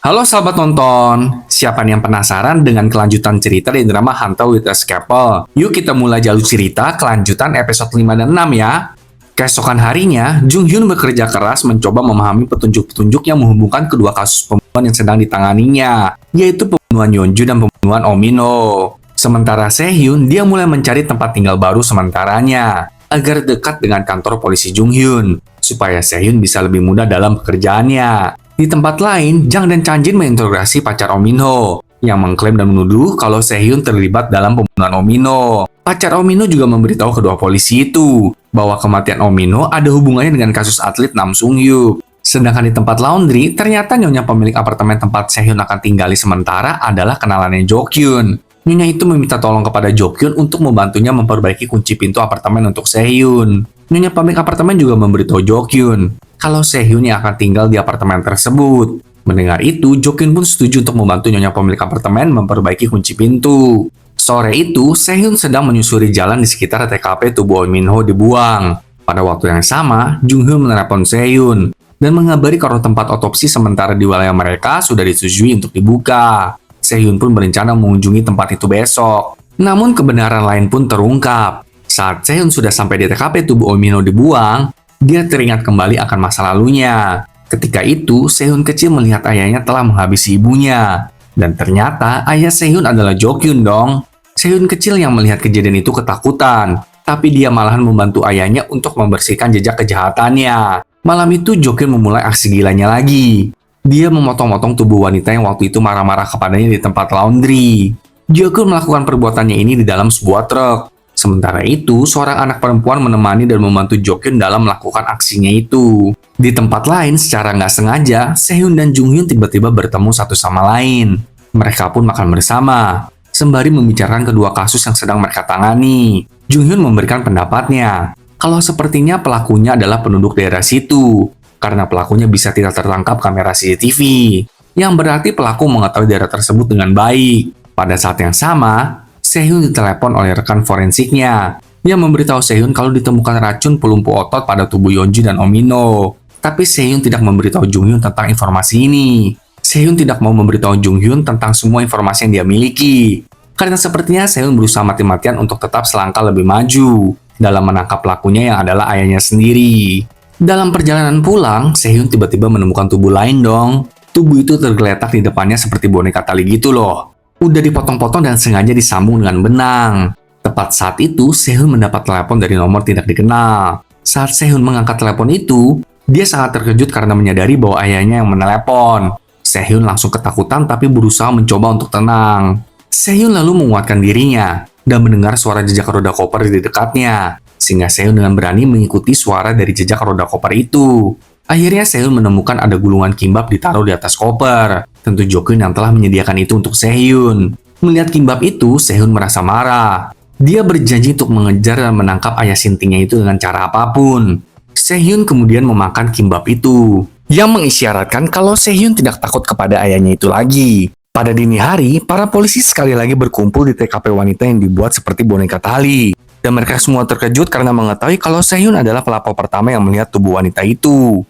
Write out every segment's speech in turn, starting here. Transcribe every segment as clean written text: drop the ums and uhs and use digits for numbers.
Halo sahabat nonton, siapa nih yang penasaran dengan kelanjutan cerita di drama Hunter with a Scalpel? Yuk kita mulai jalur cerita kelanjutan episode 5 dan 6 ya. Keesokan harinya, Jung Hyun bekerja keras mencoba memahami petunjuk-petunjuk yang menghubungkan kedua kasus pembunuhan yang sedang ditanganinya, yaitu pembunuhan Yeonju dan pembunuhan Oh Min-ho. Sementara Sehun, dia mulai mencari tempat tinggal baru sementaranya, agar dekat dengan kantor polisi Jung Hyun, supaya Sehun bisa lebih mudah dalam pekerjaannya. Di tempat lain, Jang dan Chanjin menginterogasi pacar Oh Min-ho yang mengklaim dan menuduh kalau Sehun terlibat dalam pembunuhan Oh Min-ho. Pacar Oh Min-ho juga memberitahu kedua polisi itu bahwa kematian Oh Min-ho ada hubungannya dengan kasus atlet Nam Sung-hyuk. Sedangkan di tempat laundry, ternyata nyonya pemilik apartemen tempat Sehun akan tinggali sementara adalah kenalannya Jo Kyun. Nyonya itu meminta tolong kepada Jo Kyun untuk membantunya memperbaiki kunci pintu apartemen untuk Sehun. Nyonya pemilik apartemen juga memberitahu Jo Kyun kalau Sehun yang akan tinggal di apartemen tersebut. Mendengar itu, Jo Kyun pun setuju untuk membantu nyonya pemilik apartemen memperbaiki kunci pintu. Sore itu, Sehun sedang menyusuri jalan di sekitar TKP tubuh Oh Min-ho dibuang. Pada waktu yang sama, Jung Hyun menelepon Sehun dan mengabari kalau tempat otopsi sementara di wilayah mereka sudah disetujui untuk dibuka. Sehun pun berencana mengunjungi tempat itu besok. Namun kebenaran lain pun terungkap. Saat Sehun sudah sampai di TKP tubuh Oh Min-ho dibuang, dia teringat kembali akan masa lalunya. Ketika itu, Sehun kecil melihat ayahnya telah menghabisi ibunya. Dan ternyata ayah Sehun adalah Jo Kyun dong. Sehun kecil yang melihat kejadian itu ketakutan, tapi dia malahan membantu ayahnya untuk membersihkan jejak kejahatannya. Malam itu Jo Kyun memulai aksi gilanya lagi. Dia memotong-motong tubuh wanita yang waktu itu marah-marah kepadanya di tempat laundry. Jo Kyun melakukan perbuatannya ini di dalam sebuah truk. Sementara itu, seorang anak perempuan menemani dan membantu Jo Kyun dalam melakukan aksinya itu. Di tempat lain, secara nggak sengaja, Sehun dan Jung Hyun tiba-tiba bertemu satu sama lain. Mereka pun makan bersama, sembari membicarakan kedua kasus yang sedang mereka tangani. Jung Hyun memberikan pendapatnya, kalau sepertinya pelakunya adalah penduduk daerah situ, karena pelakunya bisa tidak tertangkap kamera CCTV, yang berarti pelaku mengetahui daerah tersebut dengan baik. Pada saat yang sama, Sehun ditelepon oleh rekan forensiknya yang memberitahu Sehun kalau ditemukan racun pelumpuh otot pada tubuh Yeonju dan Oh Min-ho. Tapi Sehun tidak memberitahu Jung Hyun tentang informasi ini. Sehun tidak mau memberitahu Jung Hyun tentang semua informasi yang dia miliki. Karena sepertinya Sehun berusaha mati-matian untuk tetap selangkah lebih maju dalam menangkap pelakunya yang adalah ayahnya sendiri. Dalam perjalanan pulang, Sehun tiba-tiba menemukan tubuh lain dong. Tubuh itu tergeletak di depannya seperti boneka tali gitu loh. Udah dipotong-potong dan sengaja disambung dengan benang. Tepat saat itu, Sehun mendapat telepon dari nomor tidak dikenal. Saat Sehun mengangkat telepon itu, dia sangat terkejut karena menyadari bahwa ayahnya yang menelepon. Sehun langsung ketakutan tapi berusaha mencoba untuk tenang. Sehun lalu menguatkan dirinya dan mendengar suara jejak roda koper di dekatnya, sehingga Sehun dengan berani mengikuti suara dari jejak roda koper itu. Akhirnya Sehun menemukan ada gulungan kimbap ditaruh di atas koper. Tentu Jo Kyun yang telah menyediakan itu untuk Sehun. Melihat kimbap itu, Sehun merasa marah. Dia berjanji untuk mengejar dan menangkap ayah sintingnya itu dengan cara apapun. Sehun kemudian memakan kimbap itu, yang mengisyaratkan kalau Sehun tidak takut kepada ayahnya itu lagi. Pada dini hari, para polisi sekali lagi berkumpul di TKP wanita yang dibuat seperti boneka tali. Dan mereka semua terkejut karena mengetahui kalau Sehun adalah pelapor pertama yang melihat tubuh wanita itu.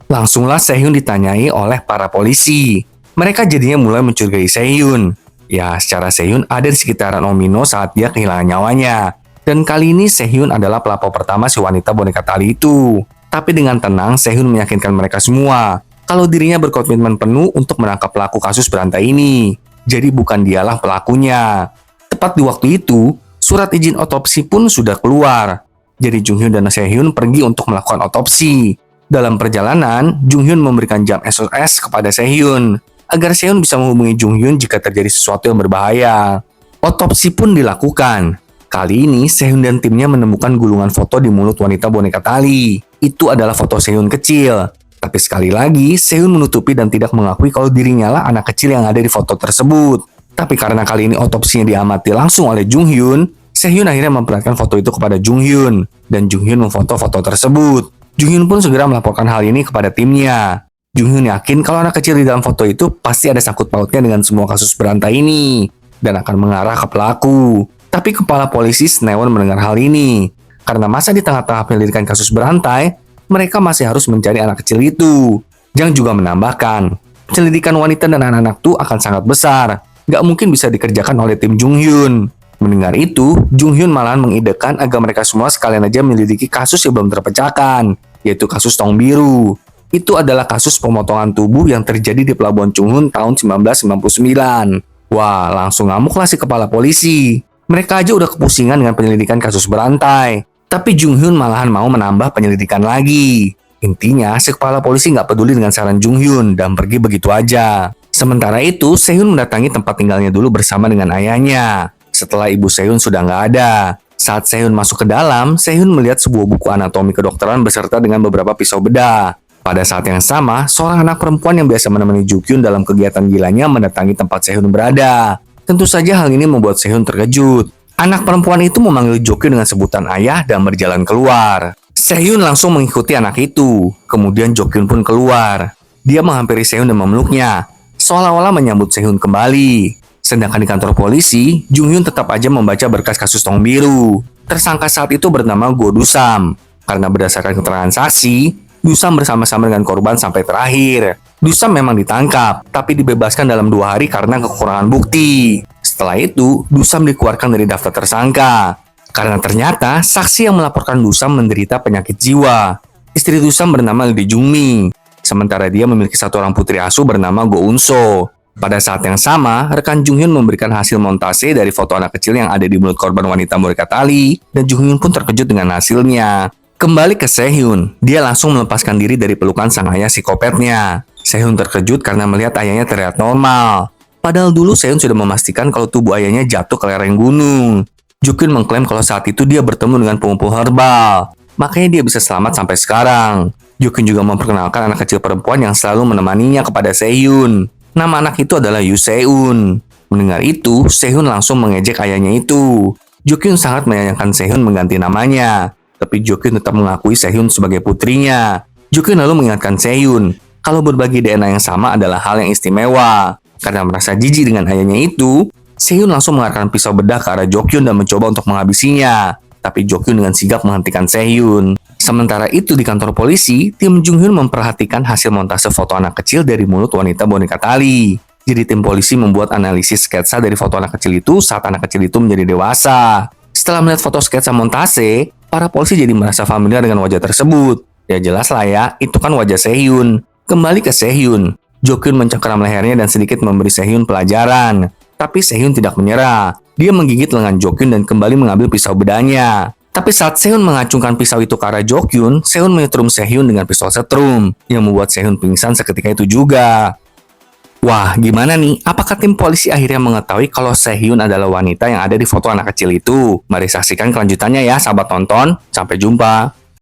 Langsunglah Sehun ditanyai oleh para polisi. Mereka jadinya mulai mencurigai Sehun. Ya, secara Sehun ada di sekitaran Oh Min-ho saat dia kehilangan nyawanya. Dan kali ini Sehun adalah pelapor pertama si wanita boneka tali itu. Tapi dengan tenang, Sehun meyakinkan mereka semua kalau dirinya berkomitmen penuh untuk menangkap pelaku kasus berantai ini. Jadi bukan dialah pelakunya. Tepat di waktu itu, surat izin otopsi pun sudah keluar. Jadi Jung Hyun dan Sehun pergi untuk melakukan otopsi. Dalam perjalanan, Jung Hyun memberikan jam SOS kepada Sehun agar Sehun bisa menghubungi Jung Hyun jika terjadi sesuatu yang berbahaya. Otopsi pun dilakukan. Kali ini, Sehun dan timnya menemukan gulungan foto di mulut wanita boneka tali. Itu adalah foto Sehun kecil. Tapi sekali lagi, Sehun menutupi dan tidak mengakui kalau dirinya lah anak kecil yang ada di foto tersebut. Tapi karena kali ini otopsinya diamati langsung oleh Jung Hyun, Sehun akhirnya memperlihatkan foto itu kepada Jung Hyun. Dan Jung Hyun memfoto foto tersebut. Jung Hyun pun segera melaporkan hal ini kepada timnya. Jung Hyun yakin kalau anak kecil di dalam foto itu pasti ada sangkut pautnya dengan semua kasus berantai ini dan akan mengarah ke pelaku. Tapi kepala polisi Snewon mendengar hal ini. Karena masa di tengah-tengah penyelidikan kasus berantai, mereka masih harus mencari anak kecil itu. Jang juga menambahkan Penyelidikan wanita dan anak-anak tuh akan sangat besar. Nggak mungkin bisa dikerjakan oleh tim Jung Hyun. Mendengar itu, Jung Hyun malahan mengidekan agar mereka semua sekalian aja menyelidiki kasus yang belum terpecahkan, yaitu kasus Tong Biru. Itu adalah kasus pemotongan tubuh yang terjadi di Pelabuhan Chunghun tahun 1999. Wah, langsung ngamuklah si kepala polisi. Mereka aja udah kepusingan dengan penyelidikan kasus berantai. Tapi Jung Hyun malahan mau menambah penyelidikan lagi. Intinya, si kepala polisi nggak peduli dengan saran Jung Hyun dan pergi begitu aja. Sementara itu, Sehun mendatangi tempat tinggalnya dulu bersama dengan ayahnya. Setelah ibu Sehun sudah nggak ada. Saat Sehun masuk ke dalam, Sehun melihat sebuah buku anatomi kedokteran beserta dengan beberapa pisau bedah. Pada saat yang sama, seorang anak perempuan yang biasa menemani Jukyun dalam kegiatan gilanya mendatangi tempat Sehun berada. Tentu saja hal ini membuat Sehun terkejut. Anak perempuan itu memanggil Jukyun dengan sebutan ayah dan berjalan keluar. Sehun langsung mengikuti anak itu. Kemudian Jukyun pun keluar. Dia menghampiri Sehun dan memeluknya, seolah-olah menyambut Sehun kembali. Sedangkan di kantor polisi, Jung Hyun tetap aja membaca berkas kasus Tong Biru. Tersangka saat itu bernama Go Dusam. Karena berdasarkan keterangan saksi, Dusam bersama-sama dengan korban sampai terakhir. Dusam memang ditangkap, tapi dibebaskan dalam 2 hari karena kekurangan bukti. Setelah itu, Dusam dikeluarkan dari daftar tersangka. Karena ternyata, saksi yang melaporkan Dusam menderita penyakit jiwa. Istri Dusam bernama Lee Jungmi. Sementara dia memiliki satu orang putri asuh bernama Go Unso. Pada saat yang sama, rekan Jung Hyun memberikan hasil montase dari foto anak kecil yang ada di mulut korban wanita murid tali, dan Jung Hyun pun terkejut dengan hasilnya. Kembali ke Sehun, dia langsung melepaskan diri dari pelukan sang ayah psikopatnya. Sehun terkejut karena melihat ayahnya terlihat normal. Padahal dulu Sehun sudah memastikan kalau tubuh ayahnya jatuh ke lereng gunung. Jukyun mengklaim kalau saat itu dia bertemu dengan pengumpul herbal. Makanya dia bisa selamat sampai sekarang. Jukyun juga memperkenalkan anak kecil perempuan yang selalu menemaninya kepada Sehun. Nama anak itu adalah Yu Seun. Mendengar itu, Sehun langsung mengejek ayahnya itu. Jukyun sangat menyayangkan Sehun mengganti namanya. Tapi Jukyun tetap mengakui Sehun sebagai putrinya. Jukyun lalu mengingatkan Sehun kalau berbagi DNA yang sama adalah hal yang istimewa. Karena merasa jijik dengan ayahnya itu, Sehun langsung mengarahkan pisau bedah ke arah Jukyun dan mencoba untuk menghabisinya. Tapi Jukyun dengan sigap menghentikan Sehun. Sementara itu di kantor polisi, tim Jung Hyun memperhatikan hasil montase foto anak kecil dari mulut wanita boneka tali. Jadi tim polisi membuat analisis sketsa dari foto anak kecil itu saat anak kecil itu menjadi dewasa. Setelah melihat foto sketsa montase, para polisi jadi merasa familiar dengan wajah tersebut. Ya jelas lah ya, itu kan wajah Sehun. Kembali ke Sehun, Jukyun mencengkeram lehernya dan sedikit memberi Sehun pelajaran. Tapi Sehun tidak menyerah. Dia menggigit lengan Jukyun dan kembali mengambil pisau bedahnya. Tapi saat Sehun mengacungkan pisau itu ke arah Jukyun, Sehun menyetrum Sehun dengan pistol setrum, yang membuat Sehun pingsan seketika itu juga. Wah, gimana nih? Apakah tim polisi akhirnya mengetahui kalau Sehun adalah wanita yang ada di foto anak kecil itu? Mari saksikan kelanjutannya ya, sahabat tonton. Sampai jumpa.